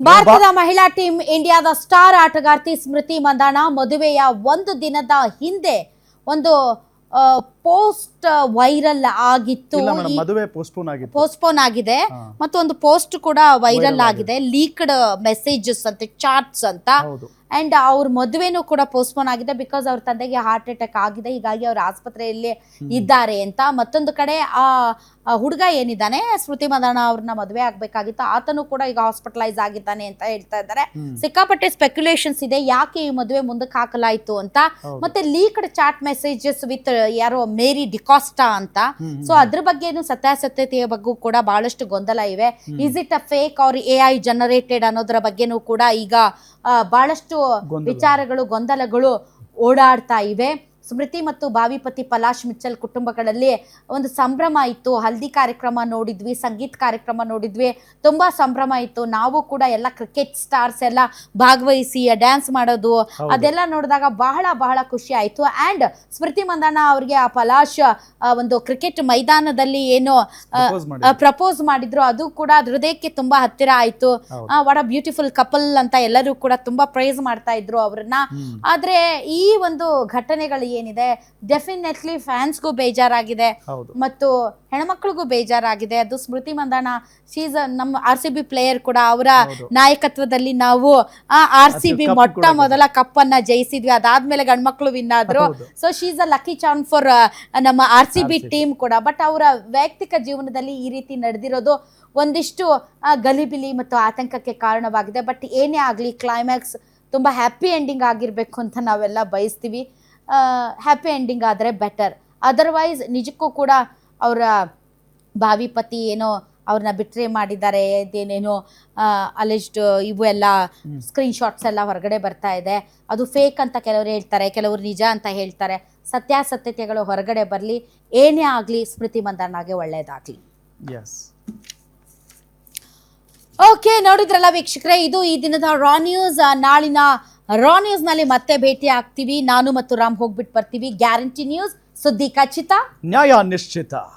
ಭಾರತದ ಮಹಿಳಾ ಟೀಮ್ ಇಂಡಿಯಾದ ಸ್ಟಾರ್ ಆಟಗಾರ್ತಿ ಸ್ಮೃತಿ ಮಂದಾಣ ಮದುವೆಯ ಒಂದು ದಿನದ ಹಿಂದೆ ಒಂದು ಪೋಸ್ಟ್ ವೈರಲ್ ಆಗಿತ್ತು. ಮದುವೆ ಪೋಸ್ಟ್ಪೋನ್ ಆಗಿದೆ ಮತ್ತು ಒಂದು ಪೋಸ್ಟ್ ಕೂಡ ವೈರಲ್ ಆಗಿದೆ. ಲೀಕ್ಡ್ ಮೆಸೇಜಸ್ ಅಂತೆ, ಚಾಟ್ಸ್ ಅಂತ. ಅಂಡ್ ಅವ್ರ ಮದುವೆನೂ ಕೂಡ ಪೋಸ್ಟ್ಪೋನ್ ಆಗಿದೆ ಬಿಕಾಸ್ ಅವ್ರ ತಂದೆಗೆ ಹಾರ್ಟ್ ಅಟ್ಯಾಕ್ ಆಗಿದೆ, ಹೀಗಾಗಿ ಅವ್ರ ಆಸ್ಪತ್ರೆಯಲ್ಲಿ ಇದ್ದಾರೆ ಅಂತ. ಮತ್ತೊಂದು ಕಡೆ ಆ ಹುಡುಗ ಏನಿದ್ದಾನೆ ಸ್ಮೃತಿ ಮಂದಾಣ ಅವ್ರನ್ನ ಮದುವೆ ಆಗ್ಬೇಕಾಗಿತ್ತು, ಆತನು ಕೂಡ ಈಗ ಹಾಸ್ಪಿಟಲೈಸ್ ಆಗಿದ್ದಾನೆ ಅಂತ ಹೇಳ್ತಾ ಇದ್ದಾರೆ. ಸಿಕ್ಕಾಪಟ್ಟೆ ಸ್ಪೆಕ್ಯುಲೇಷನ್ಸ್ ಇದೆ ಯಾಕೆ ಈ ಮದುವೆ ಮುಂದಕ್ಕೆ ಹಾಕಲಾಯ್ತು ಅಂತ. ಮತ್ತೆ ಲೀಕ್ಡ್ ಚಾಟ್ ಮೆಸೇಜಸ್ ವಿತ್ ಯಾರೋ ಮೇರಿ ಡಿಕಾಸ್ಟಾ ಅಂತ. ಸೊ ಅದ್ರ ಬಗ್ಗೆನು ಸತ್ಯಾಸತ್ಯತೆಯ ಬಗ್ಗೆ ಕೂಡ ಬಹಳಷ್ಟು ಗೊಂದಲ ಇವೆ. Is it a fake or AI generated ಅನ್ನೋದ್ರ ಬಗ್ಗೆನೂ ಕೂಡ ಈಗ ಬಹಳಷ್ಟು ವಿಚಾರಗಳು, ಗೊಂದಲಗಳು ಓಡಾಡ್ತಾ ಇವೆ. ಸ್ಮೃತಿ ಮತ್ತು ಬಾವಿಪತಿ ಪಲಾಶ್ ಮಿಚ್ಚಲ್ ಕುಟುಂಬಗಳಲ್ಲಿ ಒಂದು ಸಂಭ್ರಮ ಇತ್ತು. ಹಲ್ದಿ ಕಾರ್ಯಕ್ರಮ ನೋಡಿದ್ವಿ, ಸಂಗೀತ ಕಾರ್ಯಕ್ರಮ ನೋಡಿದ್ವಿ, ತುಂಬಾ ಸಂಭ್ರಮ ಇತ್ತು. ನಾವು ಕೂಡ ಎಲ್ಲ ಕ್ರಿಕೆಟ್ ಸ್ಟಾರ್ಸ್ ಎಲ್ಲ ಭಾಗವಹಿಸಿ ಡ್ಯಾನ್ಸ್ ಮಾಡೋದು ಅದೆಲ್ಲ ನೋಡಿದಾಗ ಬಹಳ ಬಹಳ ಖುಷಿ ಆಯ್ತು. ಅಂಡ್ ಸ್ಮೃತಿ ಮಂದಾಣ ಅವ್ರಿಗೆ ಆ ಪಲಾಶ್ ಒಂದು ಕ್ರಿಕೆಟ್ ಮೈದಾನದಲ್ಲಿ ಏನು ಪ್ರಪೋಸ್ ಮಾಡಿದ್ರು ಅದು ಕೂಡ ಹೃದಯಕ್ಕೆ ತುಂಬಾ ಹತ್ತಿರ ಆಯ್ತು. ವಾಟ್ ಅ ಬ್ಯೂಟಿಫುಲ್ ಕಪಲ್ ಅಂತ ಎಲ್ಲರೂ ಕೂಡ ತುಂಬಾ ಪ್ರೈಸ್ ಮಾಡ್ತಾ ಇದ್ರು ಅವ್ರನ್ನ. ಆದ್ರೆ ಈ ಒಂದು ಘಟನೆಗಳು ಏನಿದೆ ಡೆಫಿನೆಟ್ಲಿ ಫ್ಯಾನ್ಸ್ಗೂ ಬೇಜಾರಾಗಿದೆ ಮತ್ತು ಹೆಣ್ಮಕ್ಳಿಗೂ ಬೇಜಾರಾಗಿದೆ. ಅದು ಸ್ಮೃತಿ ಮಂದಾಣ ಶೀಸ್ ನಮ್ಮ RCB ಪ್ಲೇಯರ್ ಕೂಡ, ಅವರ ನಾಯಕತ್ವದಲ್ಲಿ ನಾವು RCB ಮೊಟ್ಟ ಮೊದಲ ಕಪ್ ಅನ್ನ ಜಯಿಸಿದ್ವಿ. ಅದಾದ್ಮೇಲೆ ಗಂಡ್ಮಕ್ಳು ವಿನ್ ಆದ್ರು. So she's a lucky charm for ನಮ್ಮ RCB ಟೀಮ್ ಕೂಡ. ಬಟ್ ಅವರ ವೈಯಕ್ತಿಕ ಜೀವನದಲ್ಲಿ ಈ ರೀತಿ ನಡೆದಿರೋದು ಒಂದಿಷ್ಟು ಗಲಿಬಿಲಿ ಮತ್ತು ಆತಂಕಕ್ಕೆ ಕಾರಣವಾಗಿದೆ. ಬಟ್ ಏನೇ ಆಗಲಿ ಕ್ಲೈಮ್ಯಾಕ್ಸ್ ತುಂಬಾ ಹ್ಯಾಪಿ ಎಂಡಿಂಗ್ ಆಗಿರ್ಬೇಕು ಅಂತ ನಾವೆಲ್ಲ ಬಯಸ್ತೀವಿ. ಹ್ಯಾಪಿ ಎಂಡಿಂಗ್ ಆದರೆ ಬೆಟರ್. ಅದರ್ವೈಸ್ ನಿಜಕ್ಕೂ ಕೂಡ ಅವರ ಬಾವಿಪತಿ ಏನೋ ಅವ್ರನ್ನ ಬಿಟ್ರೆ ಮಾಡಿದ್ದಾರೆ, ಇದೇನೇನೋ ಅಲೆಜ್ಡ್ ಇವು ಎಲ್ಲ ಸ್ಕ್ರೀನ್ಶಾಟ್ಸ್ ಎಲ್ಲ ಹೊರಗಡೆ ಬರ್ತಾ ಇದೆ. ಅದು ಫೇಕ್ ಅಂತ ಕೆಲವರು ಹೇಳ್ತಾರೆ, ಕೆಲವರು ನಿಜ ಅಂತ ಹೇಳ್ತಾರೆ. ಸತ್ಯಾಸತ್ಯತೆಗಳು ಹೊರಗಡೆ ಬರಲಿ. ಏನೇ ಆಗಲಿ ಸ್ಮೃತಿ ಮಂದಾಣಗೆ ಒಳ್ಳೆಯದಾಗಲಿ. ಓಕೆ, ನೋಡಿದ್ರಲ್ಲ ವೀಕ್ಷಕರೇ, ಇದು ಈ ದಿನದ ರಾ ನ್ಯೂಸ್. ನಾಳಿನ ರಾ ನ್ಯೂಸ್ ನಲ್ಲಿ ಮತ್ತೆ ಭೇಟಿ ಆಗ್ತೀವಿ. ನಾನು ಮತ್ತು ರಾಮ್ ಹೋಗ್ಬಿಟ್ಟು ಬರ್ತೀವಿ. ಗ್ಯಾರಂಟಿ ನ್ಯೂಸ್, ಸುದ್ದಿ ಖಚಿತ, ನ್ಯಾಯ ನಿಶ್ಚಿತ.